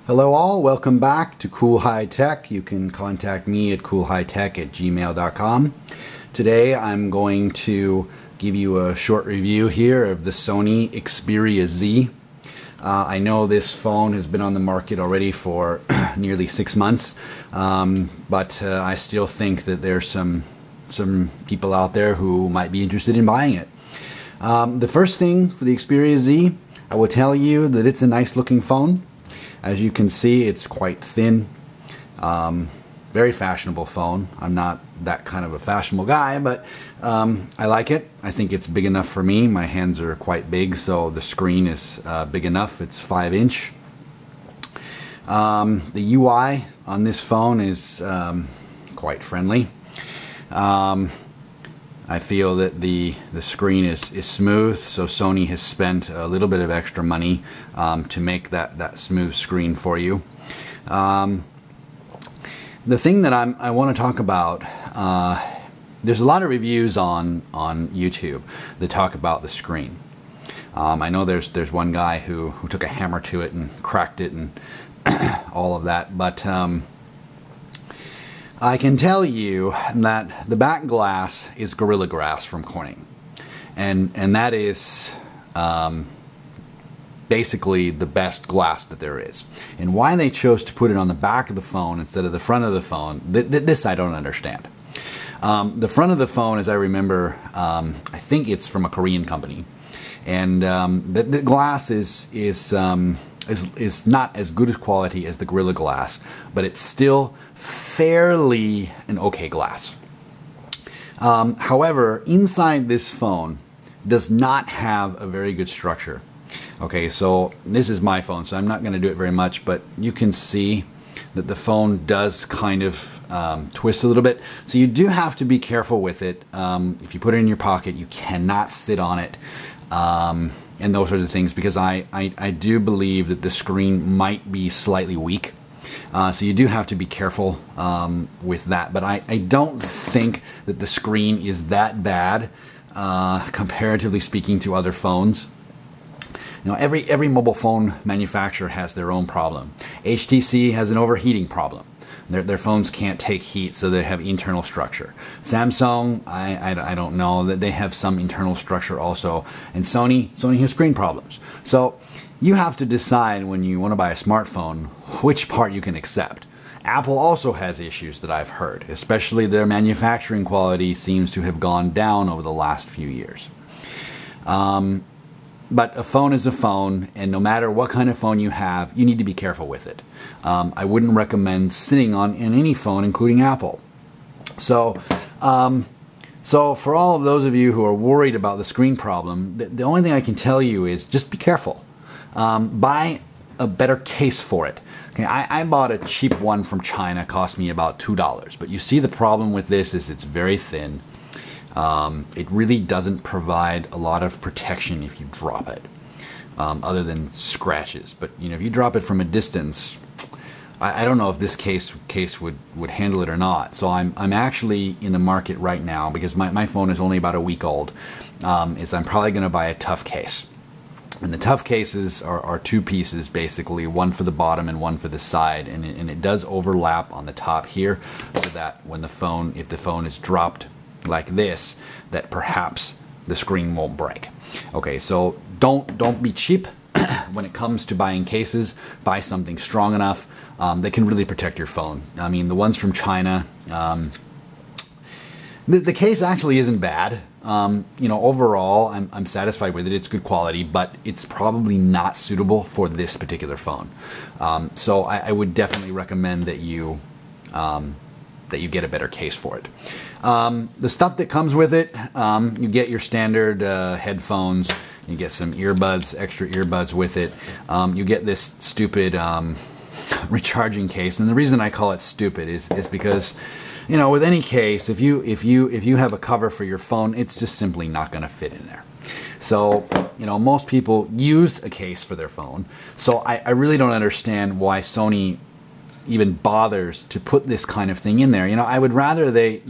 Hello all, welcome back to Cool High Tech. You can contact me at coolhightech@gmail.com. Today I'm going to give you a short review here of the Sony Xperia Z. I know this phone has been on the market already for nearly 6 months, but I still think that there's some people out there who might be interested in buying it. The first thing for the Xperia Z, I will tell you that it's a nice looking phone. As you can see, it's quite thin, very fashionable phone. I'm not that kind of a fashionable guy, but I like it. I think it's big enough for me. My hands are quite big, so the screen is big enough. It's 5-inch. The UI on this phone is quite friendly. I feel that the screen is smooth, so Sony has spent a little bit of extra money to make that smooth screen for you. The thing that I want to talk about, there's a lot of reviews on YouTube that talk about the screen. I know there's one guy who took a hammer to it and cracked it and all of that, but I can tell you that the back glass is Gorilla Glass from Corning, and that is basically the best glass that there is. And why they chose to put it on the back of the phone instead of the front of the phone, this I don't understand. The front of the phone, as I remember, I think it's from a Korean company, and the glass is not as good as quality as the Gorilla Glass, but it's still fairly an okay glass. However, inside this phone does not have a very good structure. Okay, so this is my phone, so I'm not going to do it very much, but you can see that the phone does kind of twist a little bit. So you do have to be careful with it. If you put it in your pocket, you cannot sit on it. And those sorts of things, because I do believe that the screen might be slightly weak. So you do have to be careful with that. But I don't think that the screen is that bad, comparatively speaking to other phones. You know, every mobile phone manufacturer has their own problem. HTC has an overheating problem. Their phones can't take heat, so they have internal structure. Samsung, I don't know, that they have some internal structure also. And Sony has screen problems. So you have to decide when you want to buy a smartphone which part you can accept. Apple also has issues that I've heard, especially their manufacturing quality seems to have gone down over the last few years. But a phone is a phone, and no matter what kind of phone you have, you need to be careful with it. I wouldn't recommend sitting on any phone, including Apple. So for all of those of you who are worried about the screen problem, the only thing I can tell you is just be careful. Buy a better case for it. Okay, I bought a cheap one from China, cost me about $2. But you see, the problem with this is it's very thin. It really doesn't provide a lot of protection if you drop it, other than scratches. But you know, if you drop it from a distance, I don't know if this case would handle it or not. So I'm actually in the market right now, because my phone is only about a week old. Is I'm probably going to buy a tough case. And the tough cases are two pieces, basically, one for the bottom and one for the side, and it does overlap on the top here, so that when if the phone is dropped like this, that perhaps the screen won't break. Okay, so don't be cheap when it comes to buying cases. Buy something strong enough that can really protect your phone. I mean, the ones from China, the case actually isn't bad. You know, overall, I'm satisfied with it. It's good quality, but it's probably not suitable for this particular phone. So I would definitely recommend that you get a better case for it. The stuff that comes with it, you get your standard headphones, you get some earbuds, extra earbuds with it. You get this stupid recharging case, and the reason I call it stupid is because, you know, with any case, if you have a cover for your phone, it's just simply not going to fit in there. So, you know, most people use a case for their phone. So I really don't understand why Sony even bothers to put this kind of thing in there. You know, I would rather they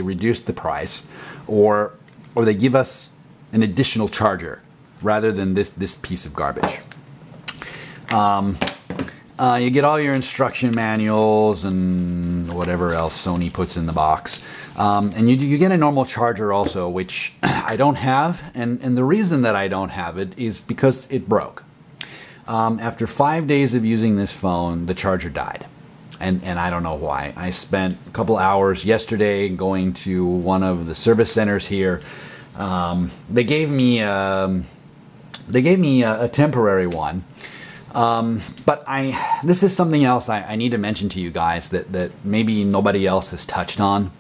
reduce the price, or they give us an additional charger rather than this piece of garbage. You get all your instruction manuals and whatever else Sony puts in the box. And you get a normal charger also, which I don't have. And the reason that I don't have it is because it broke. After 5 days of using this phone, the charger died. And I don't know why. I spent a couple hours yesterday going to one of the service centers here. They gave me a temporary one. But this is something else I need to mention to you guys that maybe nobody else has touched on.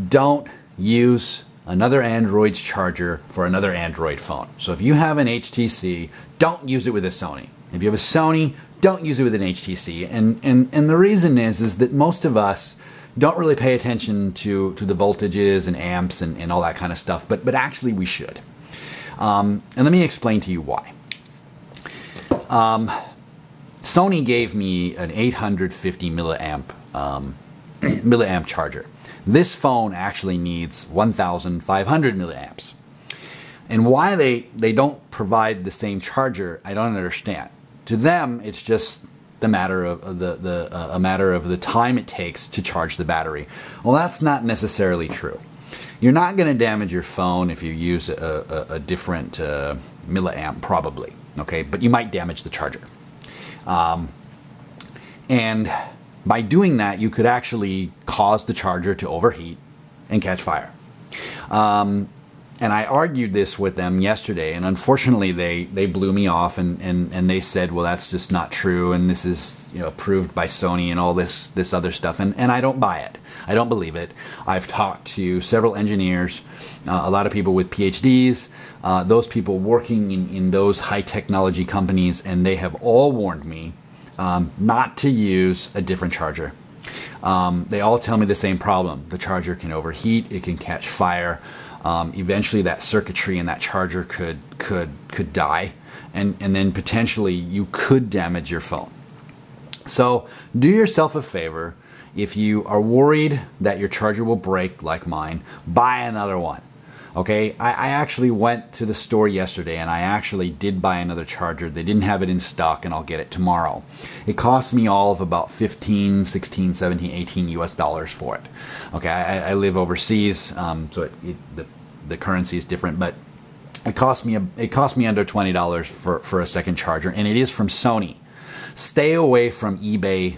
Don't use another Android's charger for another Android phone. So if you have an HTC, don't use it with a Sony. If you have a Sony, don't use it with an HTC. And the reason is that most of us don't really pay attention to the voltages and amps and all that kind of stuff, but actually we should. And let me explain to you why. Sony gave me an 850 milliamp charger. This phone actually needs 1,500 milliamps. And why they don't provide the same charger, I don't understand. To them, it's just a matter of the time it takes to charge the battery. Well, that's not necessarily true. You're not going to damage your phone if you use a different milliamp, probably. Okay, but you might damage the charger. And by doing that, you could actually cause the charger to overheat and catch fire. And I argued this with them yesterday, and unfortunately they blew me off and they said, well, that's just not true, and this is, you know, approved by Sony and all this other stuff, and I don't buy it. I don't believe it. I've talked to several engineers, a lot of people with PhDs, those people working in those high technology companies, and they have all warned me not to use a different charger. They all tell me the same problem. The charger can overheat, it can catch fire. Eventually that circuitry in that charger could die, and then potentially you could damage your phone. So do yourself a favor. If you are worried that your charger will break like mine, buy another one. Okay, I actually went to the store yesterday and I actually did buy another charger. They didn't have it in stock, and I'll get it tomorrow. It cost me all of about 15, 16, 17, 18 US dollars for it. Okay, I live overseas, so the currency is different, but it cost me under $20 for a second charger, and it is from Sony. Stay away from eBay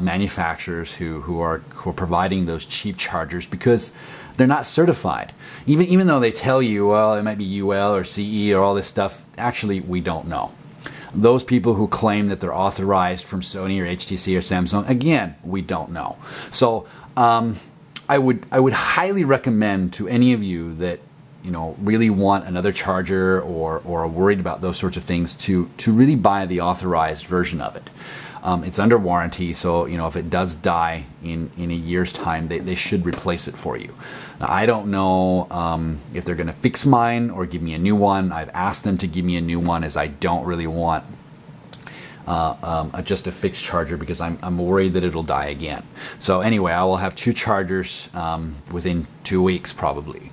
manufacturers who are providing those cheap chargers, because they're not certified. Even though they tell you, well, it might be UL or CE or all this stuff, actually we don't know. Those people who claim that they're authorized from Sony or HTC or Samsung, again, we don't know. So I would highly recommend to any of you that, you know, really want another charger or are worried about those sorts of things to really buy the authorized version of it. It's under warranty, so, you know, if it does die in a year's time, they should replace it for you. Now, I don't know if they're going to fix mine or give me a new one. I've asked them to give me a new one, as I don't really want just a fixed charger, because I'm worried that it'll die again. So anyway, I will have two chargers within 2 weeks probably.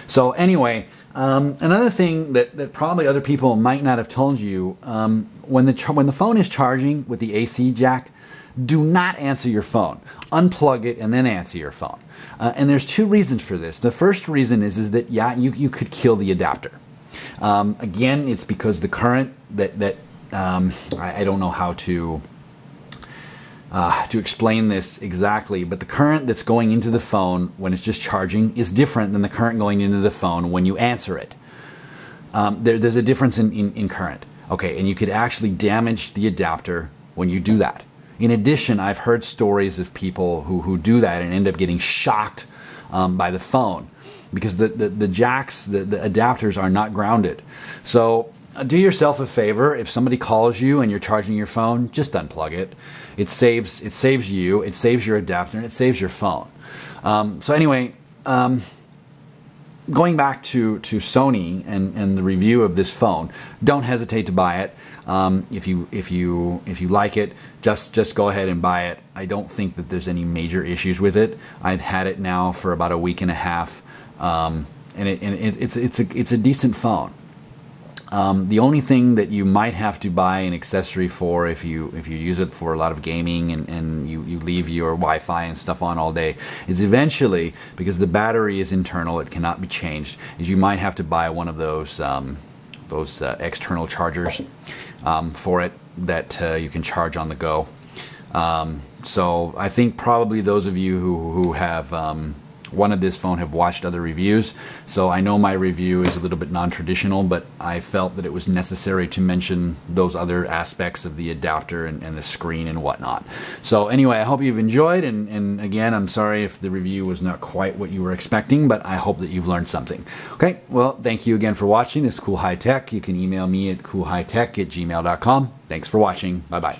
So anyway, another thing that probably other people might not have told you, when the phone is charging with the AC jack, do not answer your phone. Unplug it and then answer your phone. And there's two reasons for this. The first reason is that, yeah, you could kill the adapter. Again, it's because the current I don't know how to explain this exactly, but the current that's going into the phone when it's just charging is different than the current going into the phone when you answer it. There's a difference in current. Okay, and you could actually damage the adapter when you do that. In addition, I've heard stories of people who do that and end up getting shocked by the phone, because the jacks, the adapters are not grounded. So do yourself a favor. If somebody calls you and you're charging your phone, just unplug it. It saves you, it saves your adapter, and it saves your phone. So anyway, going back to Sony and the review of this phone, don't hesitate to buy it. If you like it, just go ahead and buy it. I don't think that there's any major issues with it. I've had it now for about a week and a half, and it's a decent phone. The only thing that you might have to buy an accessory for if you use it for a lot of gaming and you leave your Wi-Fi and stuff on all day is eventually, because the battery is internal, it cannot be changed, is you might have to buy one of those external chargers for it that you can charge on the go. So I think probably those of you who have wanted this phone have watched other reviews, so I know my review is a little bit non-traditional, but I felt that it was necessary to mention those other aspects of the adapter and the screen and whatnot. So anyway, I hope you've enjoyed, and again, I'm sorry if the review was not quite what you were expecting, but I hope that you've learned something. Okay, well, thank you again for watching. This is Cool High Tech. You can email me at coolhightech@gmail.com. Thanks for watching. Bye-bye.